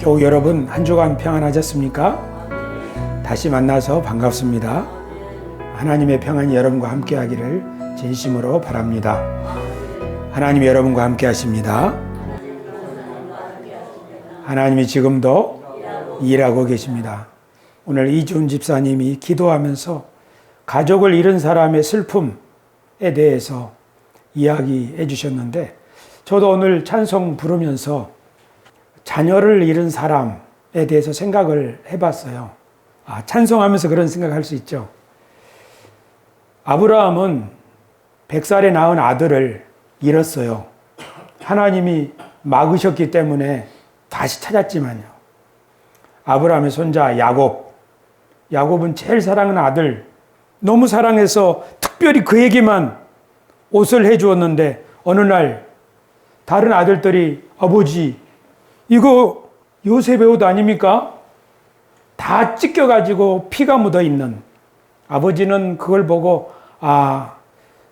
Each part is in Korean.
교우 여러분, 한 주간 평안하셨습니까? 다시 만나서 반갑습니다. 하나님의 평안이 여러분과 함께 하기를 진심으로 바랍니다. 하나님이 여러분과 함께 하십니다. 하나님이 지금도 일하고 계십니다. 오늘 이준 집사님이 기도하면서 가족을 잃은 사람의 슬픔에 대해서 이야기해 주셨는데, 저도 오늘 찬송 부르면서 자녀를 잃은 사람에 대해서 생각을 해봤어요. 찬송하면서 그런 생각할 수 있죠. 아브라함은 100살에 낳은 아들을 잃었어요. 하나님이 막으셨기 때문에 다시 찾았지만요. 아브라함의 손자 야곱은 제일 사랑하는 아들, 너무 사랑해서 특별히 그에게만 옷을 해주었는데, 어느 날 다른 아들들이 아버지, 이거 요셉의 옷 아닙니까? 다 찢겨가지고 피가 묻어있는. 아버지는 그걸 보고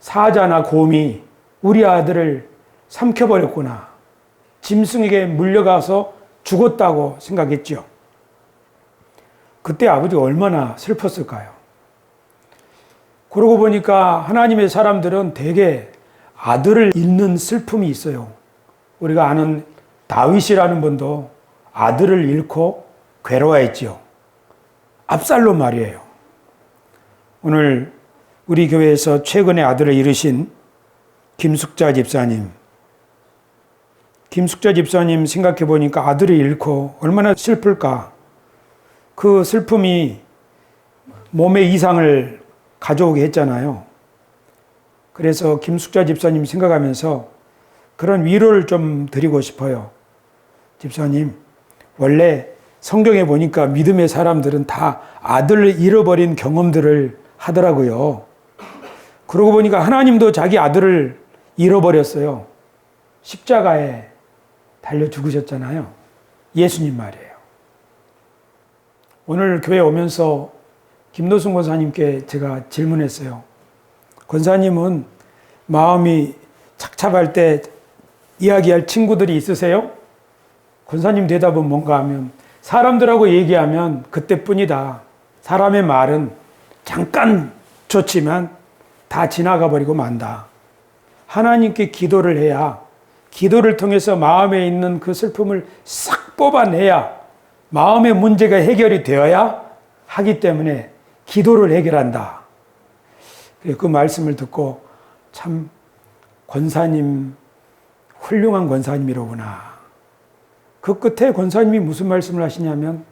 사자나 곰이 우리 아들을 삼켜버렸구나, 짐승에게 물려가서 죽었다고 생각했죠. 그때 아버지가 얼마나 슬펐을까요? 그러고 보니까 하나님의 사람들은 대개 아들을 잃는 슬픔이 있어요. 우리가 아는 다윗이라는 분도 아들을 잃고 괴로워했지요. 압살롬 말이에요. 오늘 우리 교회에서 최근에 아들을 잃으신 김숙자 집사님 생각해 보니까 아들을 잃고 얼마나 슬플까. 그 슬픔이 몸에 이상을 가져오게 했잖아요. 그래서 김숙자 집사님 생각하면서 그런 위로를 좀 드리고 싶어요. 집사님, 원래 성경에 보니까 믿음의 사람들은 다 아들을 잃어버린 경험들을 하더라고요. 그러고 보니까 하나님도 자기 아들을 잃어버렸어요. 십자가에 달려 죽으셨잖아요. 예수님 말이에요. 오늘 교회 오면서 김노순 권사님께 제가 질문했어요. 권사님은 마음이 착잡할 때 이야기할 친구들이 있으세요? 권사님 대답은 뭔가 하면, 사람들하고 얘기하면 그때뿐이다. 사람의 말은 잠깐 좋지만 다 지나가 버리고 만다. 하나님께 기도를 해야, 기도를 통해서 마음에 있는 그 슬픔을 싹 뽑아내야 마음의 문제가 해결이 되어야 하기 때문에 기도를 해결한다. 그 말씀을 듣고 참 권사님, 훌륭한 권사님이로구나. 그 끝에 권사님이 무슨 말씀을 하시냐면,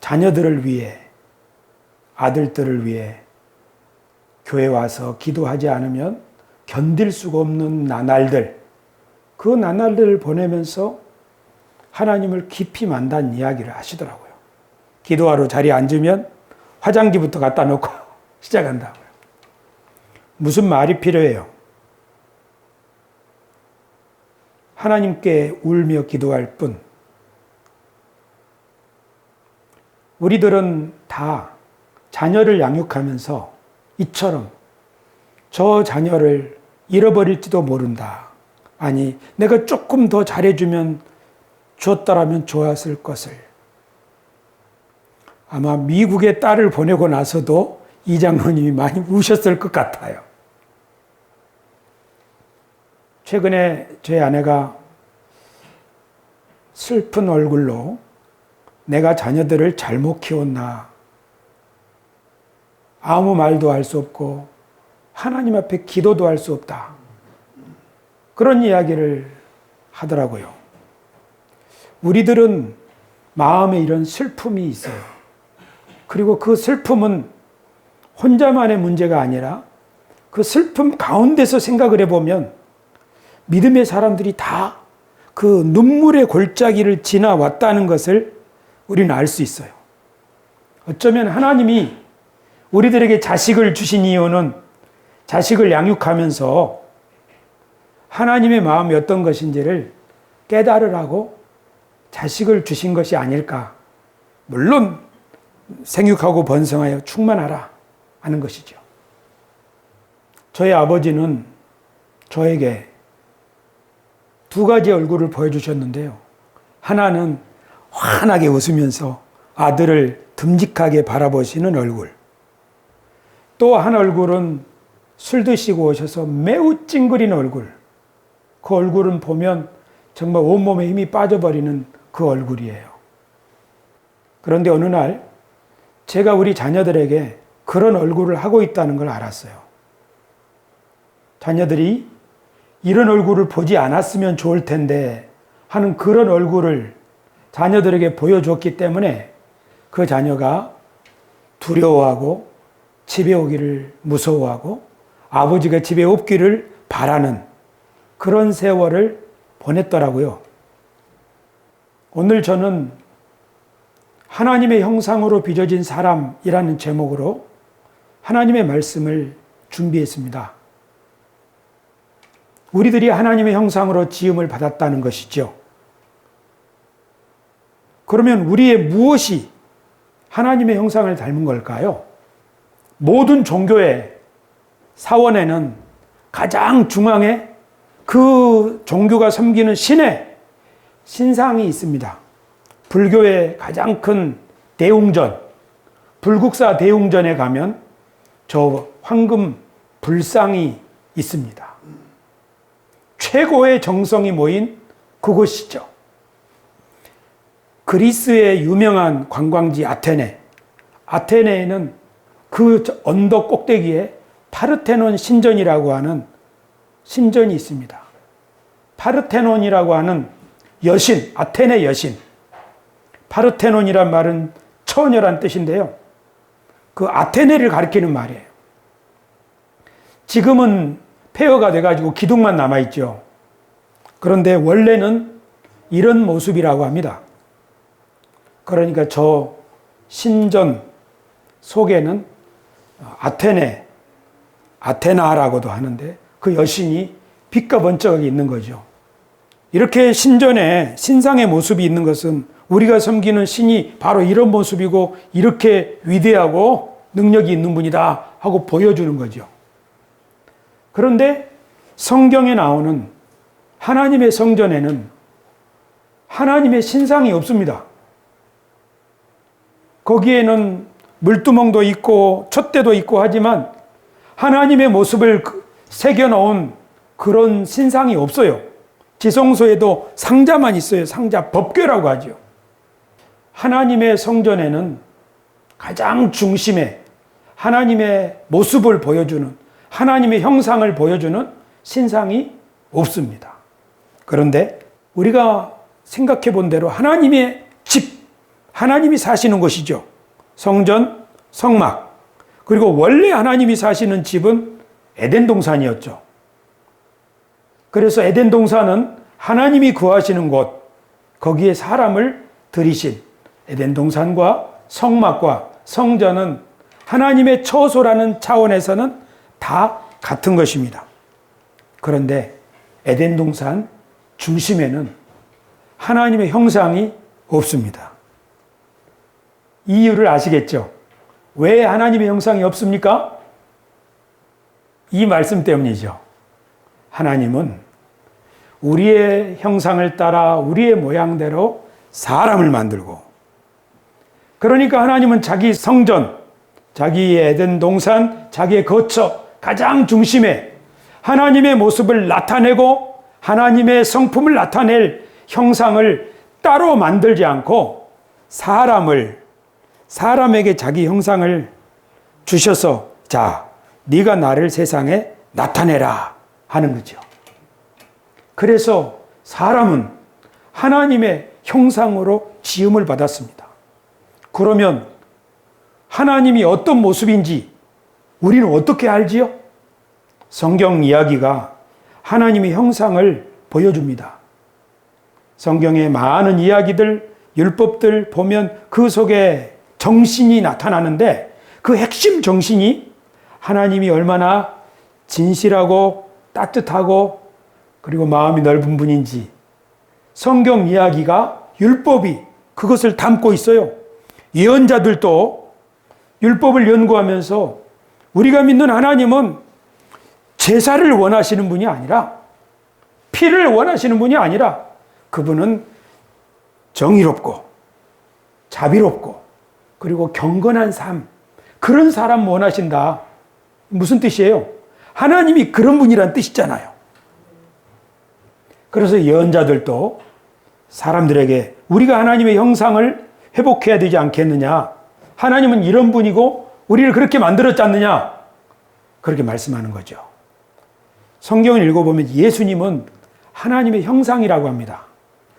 자녀들을 위해, 아들들을 위해 교회 와서 기도하지 않으면 견딜 수가 없는 나날들, 그 나날들을 보내면서 하나님을 깊이 만난 이야기를 하시더라고요. 기도하러 자리에 앉으면 화장지부터 갖다 놓고 시작한다고요. 무슨 말이 필요해요? 하나님께 울며 기도할 뿐. 우리들은 다 자녀를 양육하면서 이처럼 저 자녀를 잃어버릴지도 모른다. 아니, 내가 조금 더 잘해주면 줬더라면 좋았을 것을. 아마 미국에 딸을 보내고 나서도 이 장로님이 많이 우셨을 것 같아요. 최근에 제 아내가 슬픈 얼굴로 내가 자녀들을 잘못 키웠나, 아무 말도 할 수 없고 하나님 앞에 기도도 할 수 없다, 그런 이야기를 하더라고요. 우리들은 마음에 이런 슬픔이 있어요. 그리고 그 슬픔은 혼자만의 문제가 아니라 그 슬픔 가운데서 생각을 해보면 믿음의 사람들이 다 그 눈물의 골짜기를 지나왔다는 것을 우리는 알 수 있어요. 어쩌면 하나님이 우리들에게 자식을 주신 이유는 자식을 양육하면서 하나님의 마음이 어떤 것인지를 깨달으라고 자식을 주신 것이 아닐까. 물론 생육하고 번성하여 충만하라 하는 것이죠. 저희 아버지는 저에게 두 가지 얼굴을 보여주셨는데요. 하나는 환하게 웃으면서 아들을 듬직하게 바라보시는 얼굴. 또 한 얼굴은 술 드시고 오셔서 매우 찡그린 얼굴. 그 얼굴은 보면 정말 온몸에 힘이 빠져버리는 그 얼굴이에요. 그런데 어느 날 제가 우리 자녀들에게 그런 얼굴을 하고 있다는 걸 알았어요. 자녀들이 이런 얼굴을 보지 않았으면 좋을 텐데 하는 그런 얼굴을 자녀들에게 보여줬기 때문에 그 자녀가 두려워하고 집에 오기를 무서워하고 아버지가 집에 없기를 바라는 그런 세월을 보냈더라고요. 오늘 저는 하나님의 형상으로 빚어진 사람이라는 제목으로 하나님의 말씀을 준비했습니다. 우리들이 하나님의 형상으로 지음을 받았다는 것이죠. 그러면 우리의 무엇이 하나님의 형상을 닮은 걸까요? 모든 종교의 사원에는 가장 중앙에 그 종교가 섬기는 신의 신상이 있습니다. 불교의 가장 큰 대웅전, 불국사 대웅전에 가면 저 황금 불상이 있습니다. 최고의 정성이 모인 그곳이죠. 그리스의 유명한 관광지 아테네. 아테네에는 그 언덕 꼭대기에 파르테논 신전이라고 하는 신전이 있습니다. 파르테논이라고 하는 여신, 아테네 여신. 파르테논이란 말은 처녀란 뜻인데요. 그 아테네를 가리키는 말이에요. 지금은 폐허가 돼가지고 기둥만 남아있죠. 그런데 원래는 이런 모습이라고 합니다. 그러니까 저 신전 속에는 아테나라고도 하는데 그 여신이 빛과 번쩍하게 있는 거죠. 이렇게 신전에 신상의 모습이 있는 것은 우리가 섬기는 신이 바로 이런 모습이고 이렇게 위대하고 능력이 있는 분이다 하고 보여주는 거죠. 그런데 성경에 나오는 하나님의 성전에는 하나님의 신상이 없습니다. 거기에는 물두멍도 있고 촛대도 있고 하지만 하나님의 모습을 새겨놓은 그런 신상이 없어요. 지성소에도 상자만 있어요. 상자, 법궤라고 하죠. 하나님의 성전에는 가장 중심에 하나님의 모습을 보여주는, 하나님의 형상을 보여주는 신상이 없습니다. 그런데 우리가 생각해 본 대로 하나님의 집, 하나님이 사시는 곳이죠. 성전, 성막. 그리고 원래 하나님이 사시는 집은 에덴 동산이었죠. 그래서 에덴 동산은 하나님이 거하시는 곳, 거기에 사람을 들이신 에덴 동산과 성막과 성전은 하나님의 처소라는 차원에서는 다 같은 것입니다. 그런데 에덴 동산 중심에는 하나님의 형상이 없습니다. 이유를 아시겠죠? 왜 하나님의 형상이 없습니까? 이 말씀 때문이죠. 하나님은 우리의 형상을 따라 우리의 모양대로 사람을 만들고, 그러니까 하나님은 자기 성전, 자기의 에덴 동산, 자기의 거처 가장 중심에 하나님의 모습을 나타내고 하나님의 성품을 나타낼 형상을 따로 만들지 않고 사람에게 자기 형상을 주셔서 자, 네가 나를 세상에 나타내라 하는 거죠. 그래서 사람은 하나님의 형상으로 지음을 받았습니다. 그러면 하나님이 어떤 모습인지 우리는 어떻게 알지요? 성경 이야기가 하나님의 형상을 보여줍니다. 성경의 많은 이야기들, 율법들 보면 그 속에 정신이 나타나는데 그 핵심 정신이 하나님이 얼마나 진실하고 따뜻하고 그리고 마음이 넓은 분인지 성경 이야기가, 율법이 그것을 담고 있어요. 예언자들도 율법을 연구하면서 우리가 믿는 하나님은 제사를 원하시는 분이 아니라, 피를 원하시는 분이 아니라 그분은 정의롭고 자비롭고 그리고 경건한 삶, 그런 사람 원하신다. 무슨 뜻이에요? 하나님이 그런 분이란 뜻이잖아요. 그래서 예언자들도 사람들에게 우리가 하나님의 형상을 회복해야 되지 않겠느냐, 하나님은 이런 분이고 우리를 그렇게 만들었지 않느냐, 그렇게 말씀하는 거죠. 성경을 읽어보면 예수님은 하나님의 형상이라고 합니다.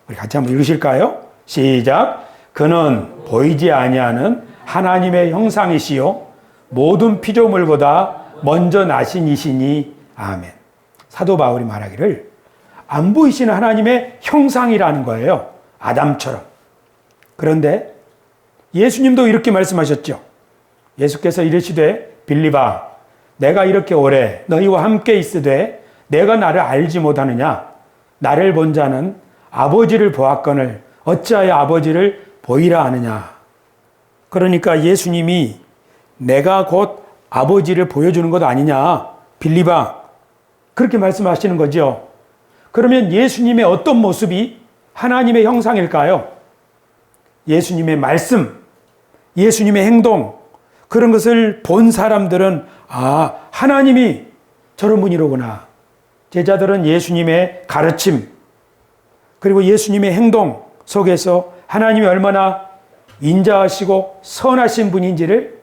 우리 같이 한번 읽으실까요? 시작. 그는 보이지 아니하는 하나님의 형상이시요 모든 피조물보다 먼저 나신 이시니 아멘. 사도 바울이 말하기를 안 보이시는 하나님의 형상이라는 거예요. 아담처럼. 그런데 예수님도 이렇게 말씀하셨죠. 예수께서 이르시되 빌립아, 내가 이렇게 오래 너희와 함께 있으되 내가 나를 알지 못하느냐? 나를 본 자는 아버지를 보았거늘 어찌하여 아버지를 보이라 하느냐? 그러니까 예수님이 내가 곧 아버지를 보여주는 것 아니냐? 빌립아, 그렇게 말씀하시는 거죠. 그러면 예수님의 어떤 모습이 하나님의 형상일까요? 예수님의 말씀, 예수님의 행동, 그런 것을 본 사람들은 아, 하나님이 저런 분이로구나. 제자들은 예수님의 가르침, 그리고 예수님의 행동 속에서 하나님이 얼마나 인자하시고 선하신 분인지를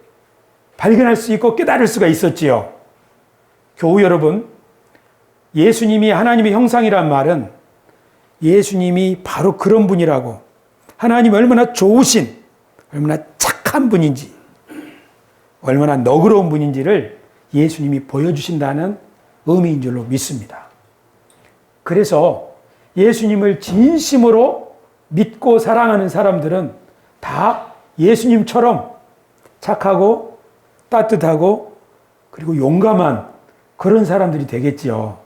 발견할 수 있고 깨달을 수가 있었지요. 교우 여러분, 예수님이 하나님의 형상이란 말은 예수님이 바로 그런 분이라고, 하나님이 얼마나 좋으신, 얼마나 착한 분인지, 얼마나 너그러운 분인지를 예수님이 보여주신다는 의미인 줄로 믿습니다. 그래서 예수님을 진심으로 믿고 사랑하는 사람들은 다 예수님처럼 착하고 따뜻하고 그리고 용감한 그런 사람들이 되겠지요.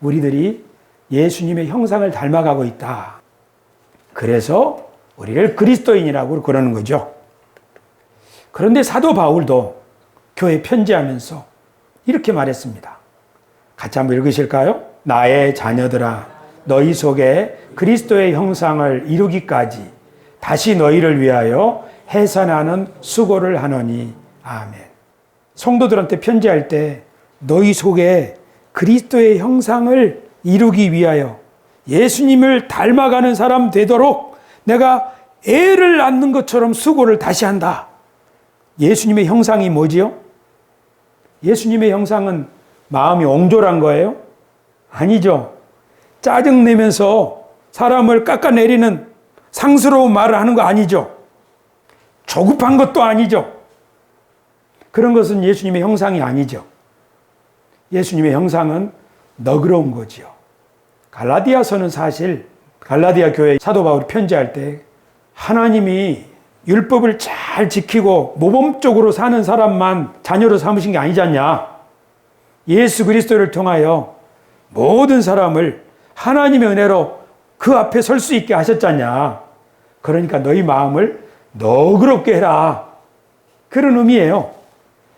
우리들이 예수님의 형상을 닮아가고 있다. 그래서 우리를 그리스도인이라고 그러는 거죠. 그런데 사도 바울도 교회 편지하면서 이렇게 말했습니다. 같이 한번 읽으실까요? 나의 자녀들아, 너희 속에 그리스도의 형상을 이루기까지 다시 너희를 위하여 해산하는 수고를 하노니 아멘. 성도들한테 편지할 때 너희 속에 그리스도의 형상을 이루기 위하여 예수님을 닮아가는 사람 되도록 내가 애를 낳는 것처럼 수고를 다시 한다. 예수님의 형상이 뭐지요? 예수님의 형상은 마음이 옹졸한 거예요? 아니죠. 짜증내면서 사람을 깎아내리는 상스러운 말을 하는 거 아니죠. 조급한 것도 아니죠. 그런 것은 예수님의 형상이 아니죠. 예수님의 형상은 너그러운 거지요. 갈라디아서는 사실 갈라디아 교회 사도 바울이 편지할 때 하나님이 율법을 잘 지키고 모범적으로 사는 사람만 자녀로 삼으신 게 아니지 않냐. 예수 그리스도를 통하여 모든 사람을 하나님의 은혜로 그 앞에 설 수 있게 하셨잖냐. 그러니까 너희 마음을 너그럽게 해라. 그런 의미예요.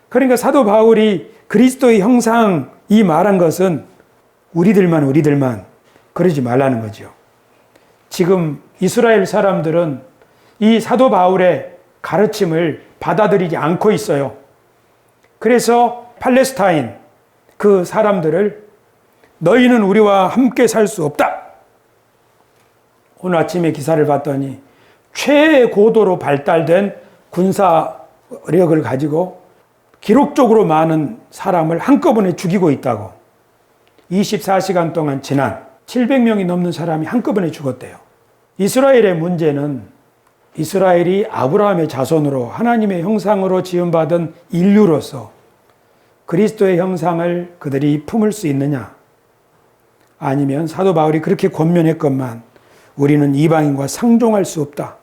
그러니까 사도 바울이 그리스도의 형상 이 말한 것은 우리들만 그러지 말라는 거죠. 지금 이스라엘 사람들은 이 사도 바울의 가르침을 받아들이지 않고 있어요. 그래서 팔레스타인 그 사람들을 너희는 우리와 함께 살 수 없다. 오늘 아침에 기사를 봤더니 최고도로 발달된 군사력을 가지고 기록적으로 많은 사람을 한꺼번에 죽이고 있다고. 24시간 동안 지난 700명이 넘는 사람이 한꺼번에 죽었대요. 이스라엘의 문제는 이스라엘이 아브라함의 자손으로 하나님의 형상으로 지음받은 인류로서 그리스도의 형상을 그들이 품을 수 있느냐, 아니면 사도 바울이 그렇게 권면했건만 우리는 이방인과 상종할 수 없다.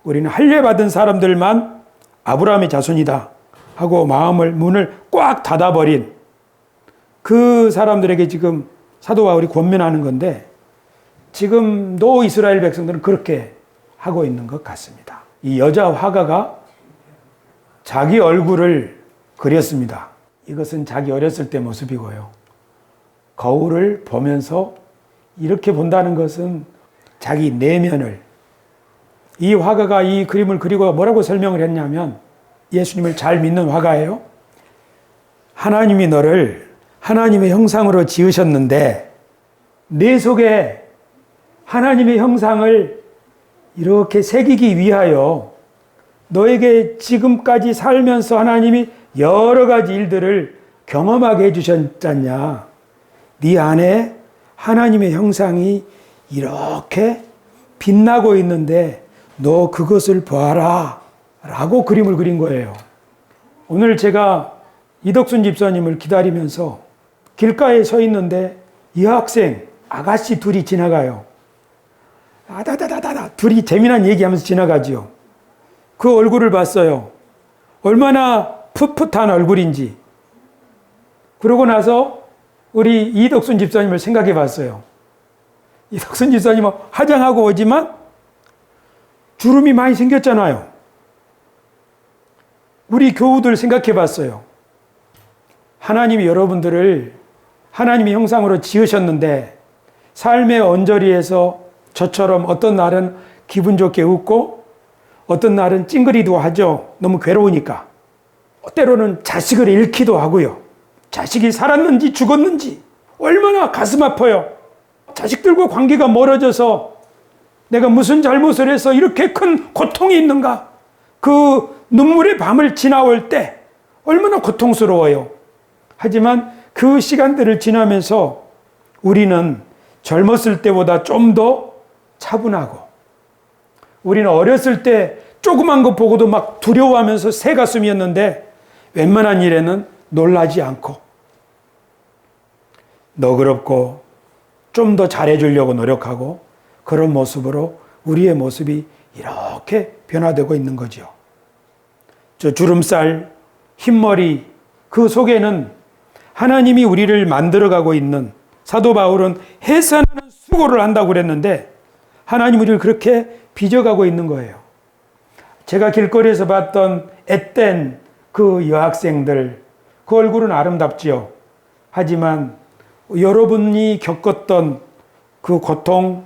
우리는 할례받은 사람들만 아브라함의 자손이다 하고 문을 꽉 닫아버린 그 사람들에게 지금 사도 바울이 권면하는 건데, 지금도 이스라엘 백성들은 그렇게 하고 있는 것 같습니다. 이 여자 화가가 자기 얼굴을 그렸습니다. 이것은 자기 어렸을 때 모습이고요. 거울을 보면서 이렇게 본다는 것은 자기 내면을 이 화가가 이 그림을 그리고 뭐라고 설명을 했냐면, 예수님을 잘 믿는 화가예요. 하나님이 너를 하나님의 형상으로 지으셨는데 내 속에 하나님의 형상을 이렇게 새기기 위하여 너에게 지금까지 살면서 하나님이 여러 가지 일들을 경험하게 해주셨잖냐. 네 안에 하나님의 형상이 이렇게 빛나고 있는데 너 그것을 봐라 라고 그림을 그린 거예요. 오늘 제가 이덕순 집사님을 기다리면서 길가에 서 있는데 여학생 아가씨 둘이 지나가요. 아다다다다다 둘이 재미난 얘기하면서 지나가지요. 그 얼굴을 봤어요. 얼마나 풋풋한 얼굴인지. 그러고 나서 우리 이덕순 집사님을 생각해 봤어요. 이덕순 집사님은 화장하고 오지만 주름이 많이 생겼잖아요. 우리 교우들 생각해 봤어요. 하나님이 여러분들을 하나님의 형상으로 지으셨는데 삶의 언저리에서 저처럼 어떤 날은 기분 좋게 웃고 어떤 날은 찡그리도 하죠. 너무 괴로우니까. 때로는 자식을 잃기도 하고요. 자식이 살았는지 죽었는지 얼마나 가슴 아파요. 자식들과 관계가 멀어져서 내가 무슨 잘못을 해서 이렇게 큰 고통이 있는가. 그 눈물의 밤을 지나올 때 얼마나 고통스러워요. 하지만 그 시간들을 지나면서 우리는 젊었을 때보다 좀 더 차분하고, 우리는 어렸을 때 조그만 것 보고도 막 두려워하면서 새 가슴이었는데 웬만한 일에는 놀라지 않고 너그럽고 좀 더 잘해주려고 노력하고, 그런 모습으로 우리의 모습이 이렇게 변화되고 있는 거죠. 저 주름살, 흰머리, 그 속에는 하나님이 우리를 만들어가고 있는, 사도 바울은 해산하는 수고를 한다고 그랬는데 하나님 우리를 그렇게 빚어가고 있는 거예요. 제가 길거리에서 봤던 앳된 그 여학생들, 그 얼굴은 아름답지요. 하지만 여러분이 겪었던 그 고통,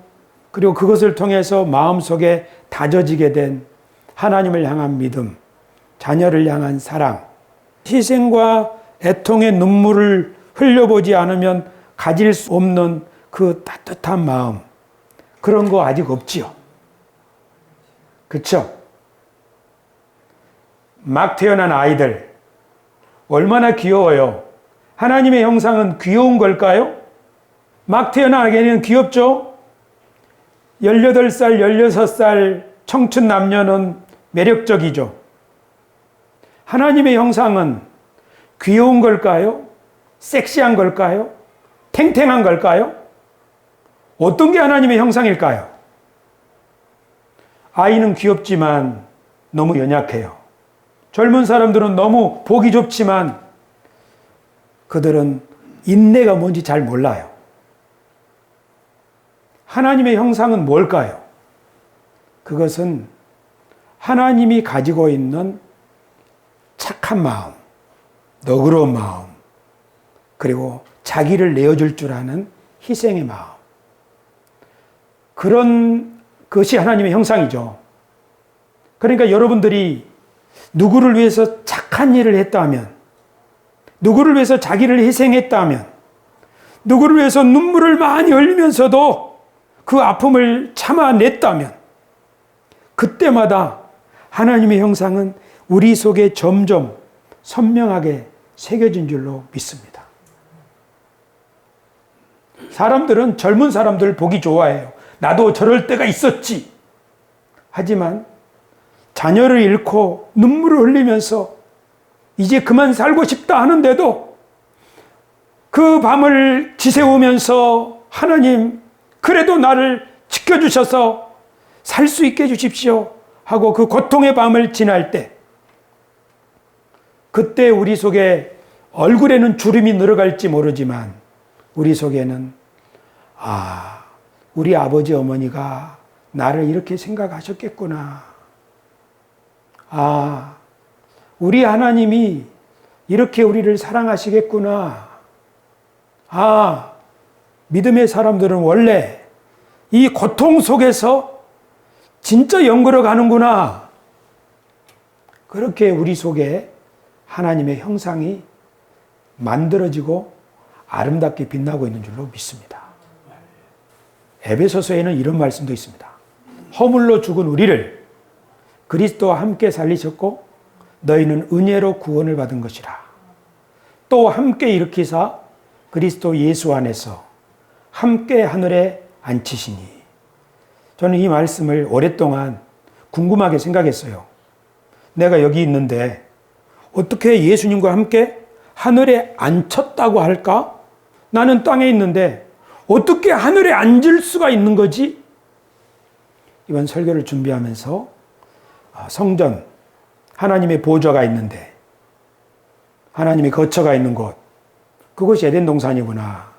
그리고 그것을 통해서 마음속에 다져지게 된 하나님을 향한 믿음, 자녀를 향한 사랑, 희생과 애통의 눈물을 흘려보지 않으면 가질 수 없는 그 따뜻한 마음, 그런 거 아직 없지요. 그렇죠? 막 태어난 아이들 얼마나 귀여워요. 하나님의 형상은 귀여운 걸까요? 막 태어난 아기는 귀엽죠? 18살, 16살 청춘 남녀는 매력적이죠. 하나님의 형상은 귀여운 걸까요? 섹시한 걸까요? 탱탱한 걸까요? 어떤 게 하나님의 형상일까요? 아이는 귀엽지만 너무 연약해요. 젊은 사람들은 너무 보기 좋지만 그들은 인내가 뭔지 잘 몰라요. 하나님의 형상은 뭘까요? 그것은 하나님이 가지고 있는 착한 마음, 너그러운 마음, 그리고 자기를 내어줄 줄 아는 희생의 마음. 그런 것이 하나님의 형상이죠. 그러니까 여러분들이 누구를 위해서 착한 일을 했다면, 누구를 위해서 자기를 희생했다면, 누구를 위해서 눈물을 많이 흘리면서도 그 아픔을 참아냈다면, 그때마다 하나님의 형상은 우리 속에 점점 선명하게 새겨진 줄로 믿습니다. 사람들은 젊은 사람들을 보기 좋아해요. 나도 저럴 때가 있었지. 하지만 자녀를 잃고 눈물을 흘리면서 이제 그만 살고 싶다 하는데도 그 밤을 지새우면서 하나님, 그래도 나를 지켜주셔서 살 수 있게 해주십시오 하고 그 고통의 밤을 지날 때, 그때 우리 속에 얼굴에는 주름이 늘어갈지 모르지만 우리 속에는 우리 아버지 어머니가 나를 이렇게 생각하셨겠구나. 우리 하나님이 이렇게 우리를 사랑하시겠구나. 믿음의 사람들은 원래 이 고통 속에서 진짜 영광으로 가는구나. 그렇게 우리 속에 하나님의 형상이 만들어지고 아름답게 빛나고 있는 줄로 믿습니다. 에베소서에는 이런 말씀도 있습니다. 허물로 죽은 우리를 그리스도와 함께 살리셨고 너희는 은혜로 구원을 받은 것이라. 또 함께 일으키사 그리스도 예수 안에서 함께 하늘에 앉히시니. 저는 이 말씀을 오랫동안 궁금하게 생각했어요. 내가 여기 있는데 어떻게 예수님과 함께 하늘에 앉혔다고 할까? 나는 땅에 있는데 어떻게 하늘에 앉을 수가 있는 거지? 이번 설교를 준비하면서 성전, 하나님의 보좌가 있는데 하나님의 거처가 있는 곳, 그것이 에덴 동산이구나.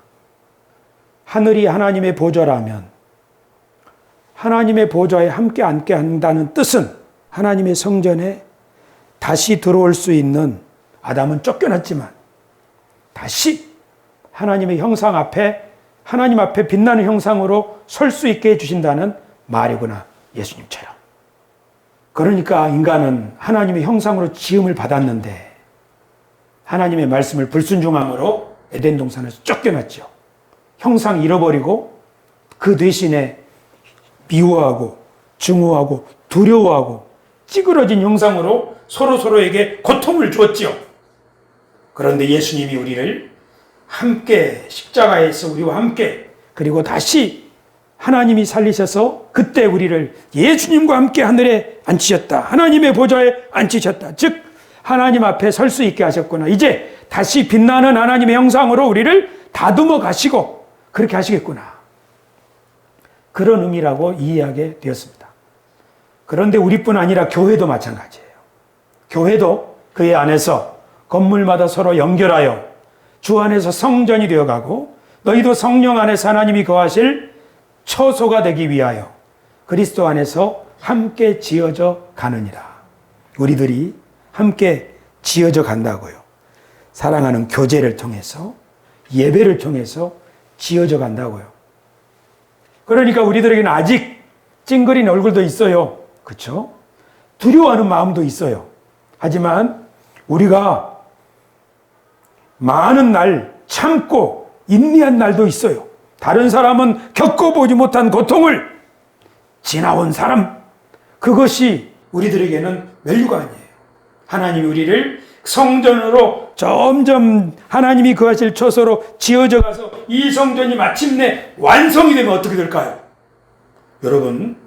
하늘이 하나님의 보좌라면 하나님의 보좌에 함께 앉게 한다는 뜻은 하나님의 성전에 다시 들어올 수 있는, 아담은 쫓겨났지만 다시 하나님의 형상 앞에, 하나님 앞에 빛나는 형상으로 설 수 있게 해주신다는 말이구나. 예수님처럼. 그러니까 인간은 하나님의 형상으로 지음을 받았는데 하나님의 말씀을 불순종함으로 에덴 동산에서 쫓겨났죠. 형상 잃어버리고 그 대신에 미워하고 증오하고 두려워하고 찌그러진 형상으로 서로에게 고통을 주었지요. 그런데 예수님이 우리를 함께 십자가에서 우리와 함께, 그리고 다시 하나님이 살리셔서 그때 우리를 예수님과 함께 하늘에 앉히셨다. 하나님의 보좌에 앉히셨다. 즉 하나님 앞에 설 수 있게 하셨구나. 이제 다시 빛나는 하나님의 형상으로 우리를 다듬어 가시고 그렇게 하시겠구나. 그런 의미라고 이해하게 되었습니다. 그런데 우리뿐 아니라 교회도 마찬가지예요. 교회도 그의 안에서 건물마다 서로 연결하여 주 안에서 성전이 되어가고 너희도 성령 안에서 하나님이 거하실 처소가 되기 위하여 그리스도 안에서 함께 지어져 가느니라. 우리들이 함께 지어져 간다고요. 사랑하는 교제를 통해서, 예배를 통해서 지어져 간다고요. 그러니까 우리들에게는 아직 찡그린 얼굴도 있어요. 그렇죠? 두려워하는 마음도 있어요. 하지만 우리가 많은 날 참고 인내한 날도 있어요. 다른 사람은 겪어보지 못한 고통을 지나온 사람, 그것이 우리들에게는 밸류가 아니에요. 하나님이 우리를 성전으로 점점 하나님이 거하실 처소로 지어져 가서 이 성전이 마침내 완성이 되면 어떻게 될까요? 여러분,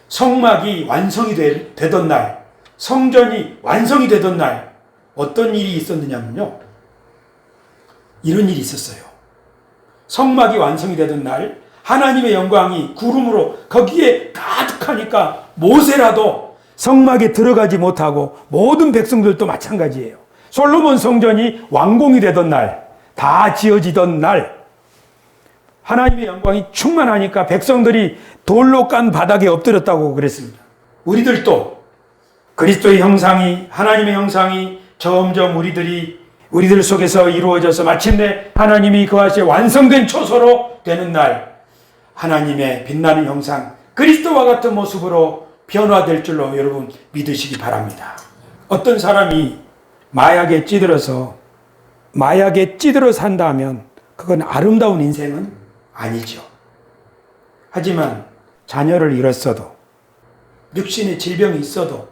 성막이 완성이 되던 날, 성전이 완성이 되던 날 어떤 일이 있었느냐면요, 이런 일이 있었어요. 성막이 완성이 되던 날 하나님의 영광이 구름으로 거기에 가득하니까 모세라도 성막에 들어가지 못하고 모든 백성들도 마찬가지예요. 솔로몬 성전이 완공이 되던 날, 다 지어지던 날 하나님의 영광이 충만하니까 백성들이 돌로 깐 바닥에 엎드렸다고 그랬습니다. 우리들도 그리스도의 형상이, 하나님의 형상이 점점 우리들 속에서 이루어져서 마침내 하나님이 거하실 완성된 초소로 되는 날, 하나님의 빛나는 형상, 그리스도와 같은 모습으로 변화될 줄로 여러분 믿으시기 바랍니다. 어떤 사람이 마약에 찌들어 산다면 그건 아름다운 인생은 아니죠. 하지만 자녀를 잃었어도, 육신의 질병이 있어도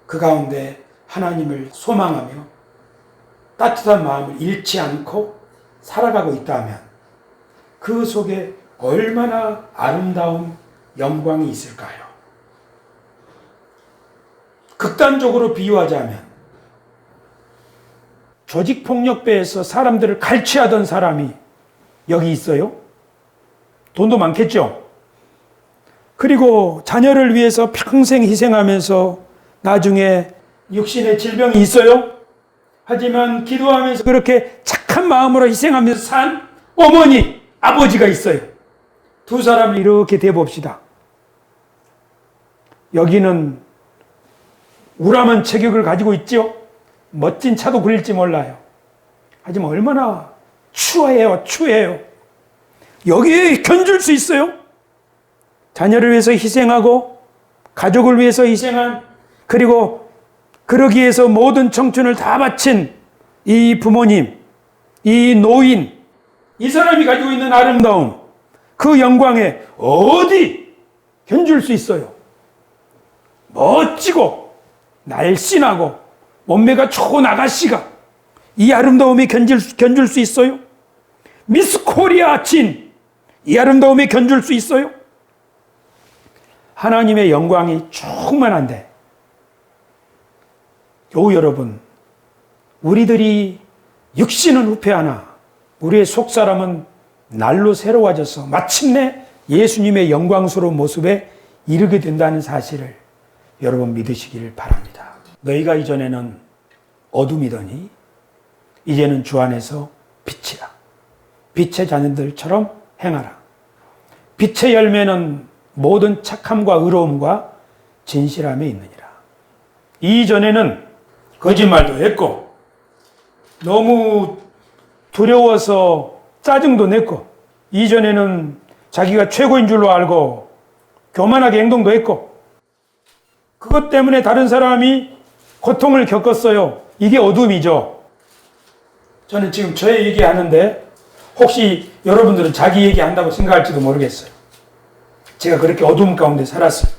그 가운데 하나님을 소망하며 따뜻한 마음을 잃지 않고 살아가고 있다면 그 속에 얼마나 아름다운 영광이 있을까요? 극단적으로 비유하자면 조직폭력배에서 사람들을 갈취하던 사람이 여기 있어요. 돈도 많겠죠. 그리고 자녀를 위해서 평생 희생하면서 나중에 육신의 질병이 있어요. 하지만 기도하면서 그렇게 착한 마음으로 희생하면서 산 어머니, 아버지가 있어요. 두 사람을 이렇게 대봅시다. 여기는 우람한 체격을 가지고 있죠. 멋진 차도 굴릴지 몰라요. 하지만 얼마나 추해요. 여기에 견줄 수 있어요. 자녀를 위해서 희생하고 가족을 위해서 희생한, 그리고 그러기 위해서 모든 청춘을 다 바친 이 부모님, 이 노인, 이 사람이 가지고 있는 아름다움, 그 영광에 어디 견줄 수 있어요? 멋지고 날씬하고 몸매가 좋은 아가씨가 이 아름다움에 견줄 수 있어요? 미스 코리아 진, 이 아름다움에 견줄 수 있어요? 하나님의 영광이 충만한데, 요 여러분, 우리들이 육신은 후패하나 우리의 속사람은 날로 새로워져서 마침내 예수님의 영광스러운 모습에 이르게 된다는 사실을 여러분 믿으시길 바랍니다. 너희가 이전에는 어둠이더니 이제는 주 안에서 빛이라. 빛의 자녀들처럼 행하라. 빛의 열매는 모든 착함과 의로움과 진실함에 있느니라. 이전에는 거짓말도 했고 너무 두려워서 짜증도 냈고, 이전에는 자기가 최고인 줄로 알고 교만하게 행동도 했고, 그것 때문에 다른 사람이 고통을 겪었어요. 이게 어둠이죠. 저는 지금 저의 얘기하는데 혹시 여러분들은 자기 얘기한다고 생각할지도 모르겠어요. 제가 그렇게 어둠 가운데 살았어요.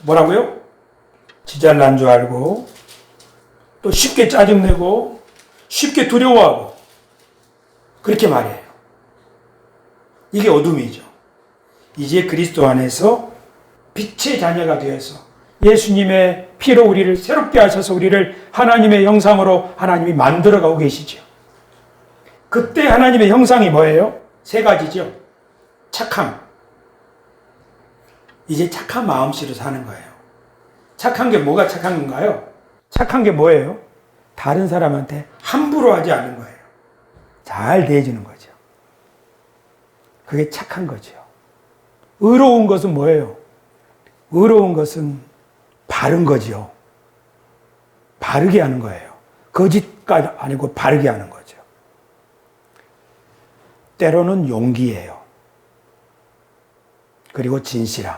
뭐라고요? 지 잘난 줄 알고, 또 쉽게 짜증내고, 쉽게 두려워하고, 그렇게 말해요. 이게 어둠이죠. 이제 그리스도 안에서 빛의 자녀가 되어서 예수님의 피로 우리를 새롭게 하셔서 우리를 하나님의 형상으로 하나님이 만들어가고 계시죠. 그때 하나님의 형상이 뭐예요? 세 가지죠. 착함. 이제 착한 마음씨로 사는 거예요. 착한 게 뭐가 착한 건가요? 착한 게 뭐예요? 다른 사람한테 함부로 하지 않는 거예요. 잘 대해주는 거죠. 그게 착한 거죠. 의로운 것은 뭐예요? 의로운 것은 바른 거죠. 바르게 하는 거예요. 거짓가 아니고 바르게 하는 거죠. 때로는 용기예요. 그리고 진실함.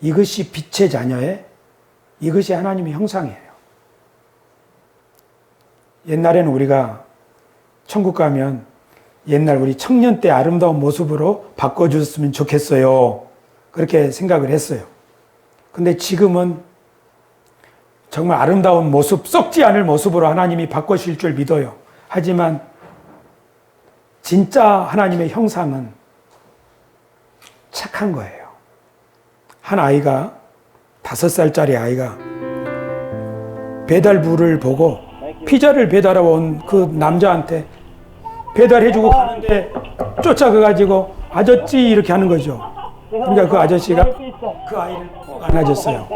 이것이 빛의 자녀의, 이것이 하나님의 형상이에요. 옛날에는 우리가 천국 가면 옛날 우리 청년 때 아름다운 모습으로 바꿔주셨으면 좋겠어요. 그렇게 생각을 했어요. 근데 지금은 정말 아름다운 모습, 썩지 않을 모습으로 하나님이 바꾸실 줄 믿어요. 하지만 진짜 하나님의 형상은 착한 거예요. 한 아이가, 5살짜리 아이가 배달부를 보고 피자를 배달하러 온 그 남자한테 배달해주고 가는데 쫓아가가지고 아저씨 이렇게 하는 거죠. 그러니까 그 아저씨가 그 아이를 꼭 안아줬어요.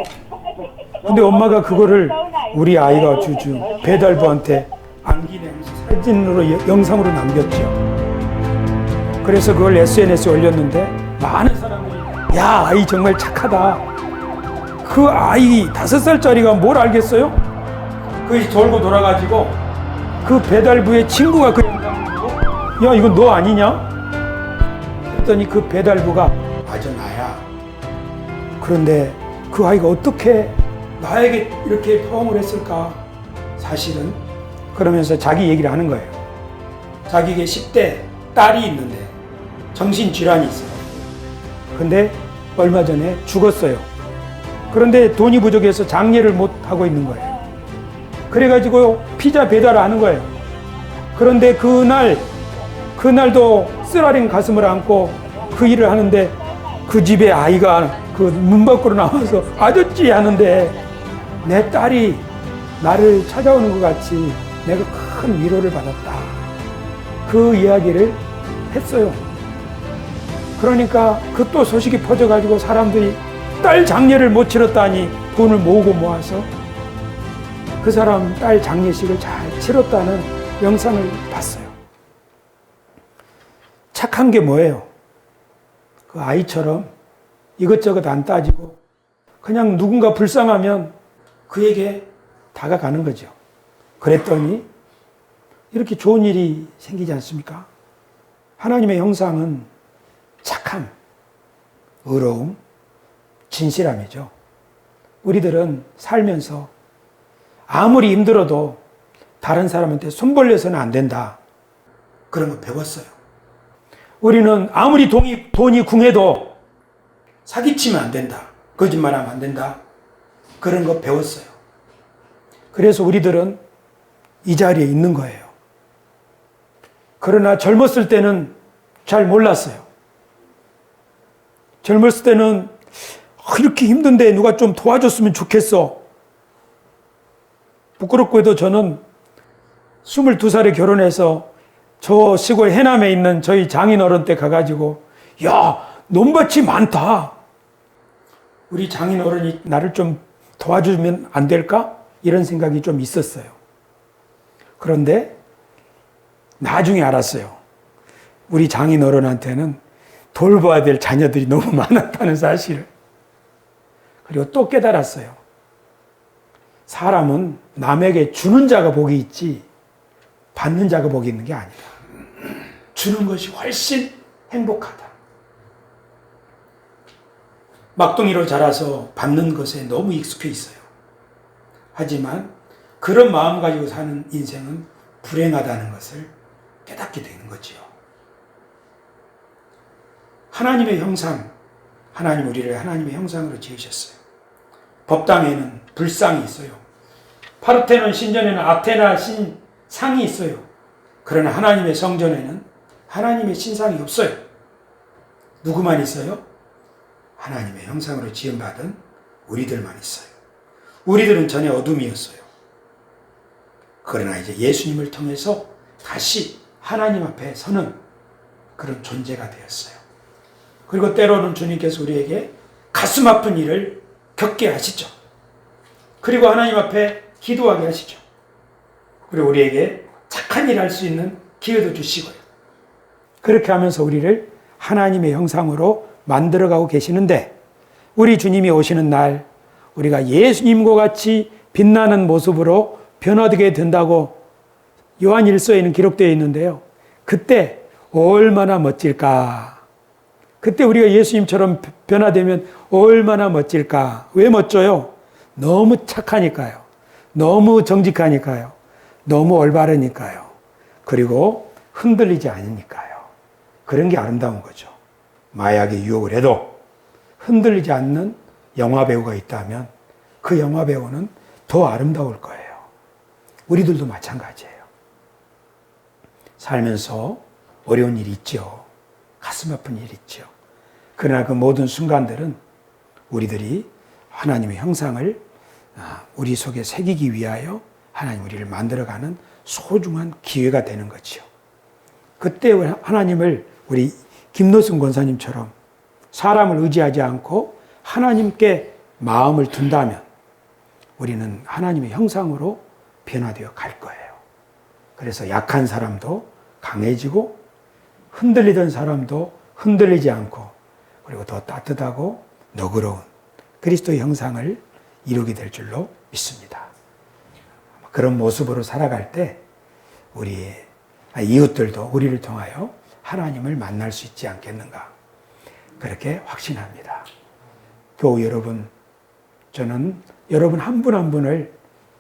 근데 엄마가 그거를 우리 아이가 주주 배달부한테 안기면서 사진으로, 영상으로 남겼죠. 그래서 그걸 SNS에 올렸는데 많은 사람들이 야, 아이 정말 착하다. 그 아이 5살짜리가 뭘 알겠어요? 그것이 돌고 돌아가지고 그 배달부의 친구가 그 영상을 보고 야, 이건 너 아니냐? 했더니 그 배달부가 맞아, 나야. 그런데 그 아이가 어떻게 나에게 이렇게 포옹을 했을까? 사실은 그러면서 자기 얘기를 하는 거예요. 자기에게 10대 딸이 있는데 정신질환이 있어요. 근데 얼마 전에 죽었어요. 그런데 돈이 부족해서 장례를 못 하고 있는 거예요. 그래가지고 피자 배달을 하는 거예요. 그런데 그날도 쓰라린 가슴을 안고 그 일을 하는데 그 집에 아이가 그 문 밖으로 나와서 아저씨 하는데 내 딸이 나를 찾아오는 것 같이 내가 큰 위로를 받았다. 그 이야기를 했어요. 그러니까 그 또 소식이 퍼져가지고 사람들이 딸 장례를 못 치렀다니 돈을 모아서 그 사람 딸 장례식을 잘 치렀다는 영상을 봤어요. 착한 게 뭐예요? 그 아이처럼 이것저것 안 따지고 그냥 누군가 불쌍하면 그에게 다가가는 거죠. 그랬더니 이렇게 좋은 일이 생기지 않습니까? 하나님의 형상은 착함, 의로움, 진실함이죠. 우리들은 살면서 아무리 힘들어도 다른 사람한테 손 벌려서는 안 된다. 그런 거 배웠어요. 우리는 아무리 돈이 궁해도 사기치면 안 된다. 거짓말하면 안 된다. 그런 거 배웠어요. 그래서 우리들은 이 자리에 있는 거예요. 그러나 젊었을 때는 잘 몰랐어요. 젊었을 때는 이렇게 힘든데 누가 좀 도와줬으면 좋겠어. 부끄럽고 해도 저는 22살에 결혼해서 저 시골 해남에 있는 저희 장인어른 때 가가지고 야, 논밭이 많다. 우리 장인어른이 나를 좀 도와주면 안 될까? 이런 생각이 좀 있었어요. 그런데 나중에 알았어요. 우리 장인어른한테는 돌봐야 될 자녀들이 너무 많았다는 사실을. 그리고 또 깨달았어요. 사람은 남에게 주는 자가 복이 있지 받는 자가 복이 있는 게 아니다. 주는 것이 훨씬 행복하다. 막둥이로 자라서 받는 것에 너무 익숙해 있어요. 하지만 그런 마음 가지고 사는 인생은 불행하다는 것을 깨닫게 되는 거지요. 하나님의 형상, 하나님 우리를 하나님의 형상으로 지으셨어요. 법당에는 불상이 있어요. 파르테논 신전에는 아테나 신상이 있어요. 그러나 하나님의 성전에는 하나님의 신상이 없어요. 누구만 있어요? 하나님의 형상으로 지음받은 우리들만 있어요. 우리들은 전에 어둠이었어요. 그러나 이제 예수님을 통해서 다시 하나님 앞에 서는 그런 존재가 되었어요. 그리고 때로는 주님께서 우리에게 가슴 아픈 일을 겪게 하시죠. 그리고 하나님 앞에 기도하게 하시죠. 그리고 우리에게 착한 일을 할 수 있는 기회도 주시고요. 그렇게 하면서 우리를 하나님의 형상으로 만들어가고 계시는데 우리 주님이 오시는 날 우리가 예수님과 같이 빛나는 모습으로 변화되게 된다고 요한 1서에는 기록되어 있는데요. 그때 얼마나 멋질까. 그때 우리가 예수님처럼 변화되면 얼마나 멋질까. 왜 멋져요? 너무 착하니까요. 너무 정직하니까요. 너무 올바르니까요. 그리고 흔들리지 않으니까요. 그런 게 아름다운 거죠. 마약에 유혹을 해도 흔들리지 않는 영화배우가 있다면 그 영화배우는 더 아름다울 거예요. 우리들도 마찬가지예요. 살면서 어려운 일이 있죠. 가슴 아픈 일이 있죠. 그러나 그 모든 순간들은 우리들이 하나님의 형상을 우리 속에 새기기 위하여 하나님 우리를 만들어가는 소중한 기회가 되는 거죠. 그때 하나님을 우리 김노승 권사님처럼 사람을 의지하지 않고 하나님께 마음을 둔다면 우리는 하나님의 형상으로 변화되어 갈 거예요. 그래서 약한 사람도 강해지고 흔들리던 사람도 흔들리지 않고 그리고 더 따뜻하고 너그러운 그리스도의 형상을 이루게 될 줄로 믿습니다. 그런 모습으로 살아갈 때 우리 이웃들도 우리를 통하여 하나님을 만날 수 있지 않겠는가 그렇게 확신합니다. 교우 여러분, 저는 여러분 한 분 한 분을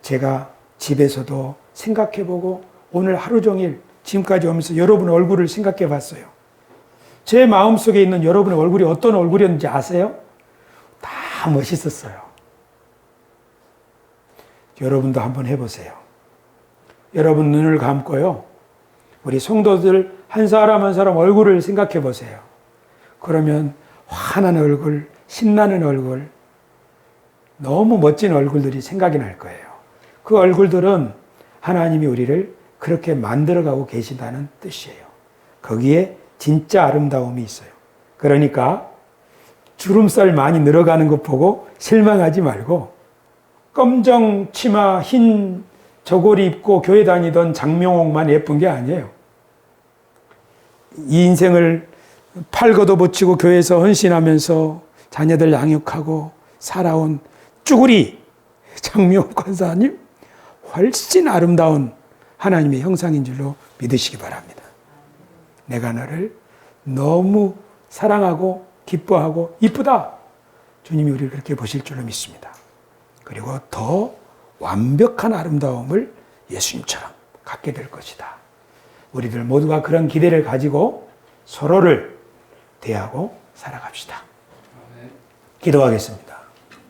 제가 집에서도 생각해보고 오늘 하루 종일 지금까지 오면서 여러분 얼굴을 생각해 봤어요. 제 마음속에 있는 여러분의 얼굴이 어떤 얼굴이었는지 아세요? 다 멋있었어요. 여러분도 한번 해보세요. 여러분 눈을 감고요. 우리 성도들 한 사람 한 사람 얼굴을 생각해 보세요. 그러면 환한 얼굴, 신나는 얼굴, 너무 멋진 얼굴들이 생각이 날 거예요. 그 얼굴들은 하나님이 우리를 그렇게 만들어가고 계시다는 뜻이에요. 거기에 진짜 아름다움이 있어요. 그러니까 주름살 많이 늘어가는 것 보고 실망하지 말고 검정 치마 흰 저고리 입고 교회 다니던 장명옥만 예쁜 게 아니에요. 이 인생을 팔거도 못치고 교회에서 헌신하면서 자녀들 양육하고 살아온 쭈구리 장명옥 권사님 훨씬 아름다운 하나님의 형상인 줄로 믿으시기 바랍니다. 내가 너를 너무 사랑하고 기뻐하고 이쁘다. 주님이 우리를 그렇게 보실 줄로 믿습니다. 그리고 더 완벽한 아름다움을 예수님처럼 갖게 될 것이다. 우리들 모두가 그런 기대를 가지고 서로를 대하고 살아갑시다. 기도하겠습니다.